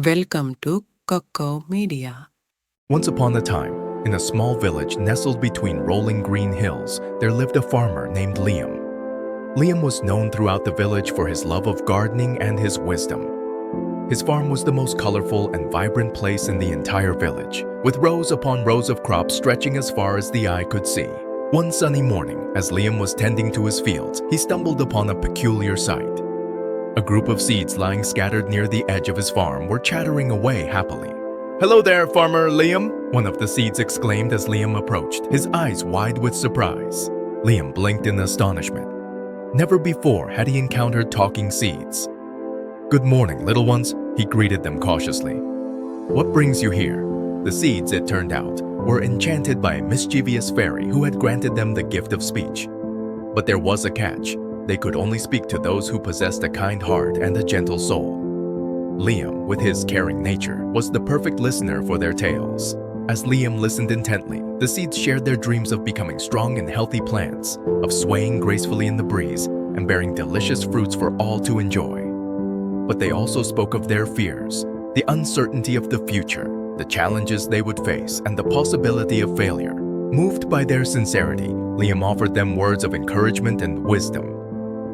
Welcome to CoCo Media. Once upon a time, in a small village nestled between rolling green hills, there lived a farmer named Liam. Liam was known throughout the village for his love of gardening and his wisdom. His farm was the most colorful and vibrant place in the entire village, with rows upon rows of crops stretching as far as the eye could see. One sunny morning, as Liam was tending to his fields, he stumbled upon a peculiar sight. A group of seeds lying scattered near the edge of his farm were chattering away happily. "Hello there, Farmer Liam," one of the seeds exclaimed as Liam approached, his eyes wide with surprise. Liam blinked in astonishment. Never before had he encountered talking seeds. "Good morning, little ones," he greeted them cautiously. "What brings you here?" The seeds, it turned out, were enchanted by a mischievous fairy who had granted them the gift of speech. But there was a catch. They could only speak to those who possessed a kind heart and a gentle soul. Liam, with his caring nature, was the perfect listener for their tales. As Liam listened intently, the seeds shared their dreams of becoming strong and healthy plants, of swaying gracefully in the breeze and bearing delicious fruits for all to enjoy. But they also spoke of their fears, the uncertainty of the future, the challenges they would face, and the possibility of failure. Moved by their sincerity, Liam offered them words of encouragement and wisdom.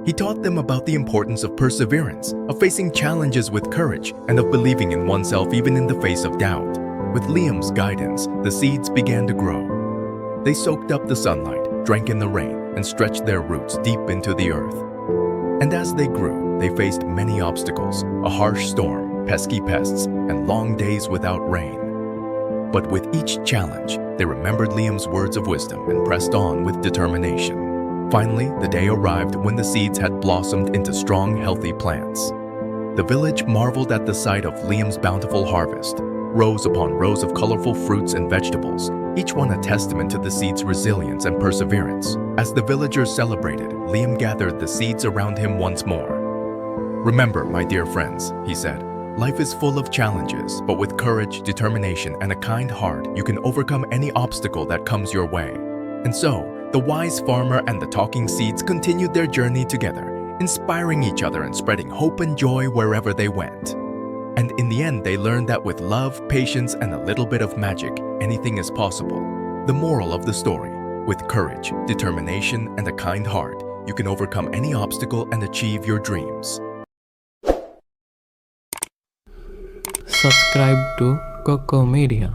He taught them about the importance of perseverance, of facing challenges with courage, and of believing in oneself even in the face of doubt. With Liam's guidance, the seeds began to grow. They soaked up the sunlight, drank in the rain, and stretched their roots deep into the earth. And as they grew, they faced many obstacles, a harsh storm, pesky pests, and long days without rain. But with each challenge, they remembered Liam's words of wisdom and pressed on with determination. Finally, the day arrived when the seeds had blossomed into strong, healthy plants. The village marveled at the sight of Liam's bountiful harvest, rows upon rows of colorful fruits and vegetables, each one a testament to the seeds' resilience and perseverance. As the villagers celebrated, Liam gathered the seeds around him once more. "Remember, my dear friends," he said, "life is full of challenges, but with courage, determination, and a kind heart, you can overcome any obstacle that comes your way." And so, the wise farmer and the talking seeds continued their journey together, inspiring each other and spreading hope and joy wherever they went. And in the end, they learned that with love, patience, and a little bit of magic, anything is possible. The moral of the story: with courage, determination, and a kind heart, you can overcome any obstacle and achieve your dreams. Subscribe to CoCo Media.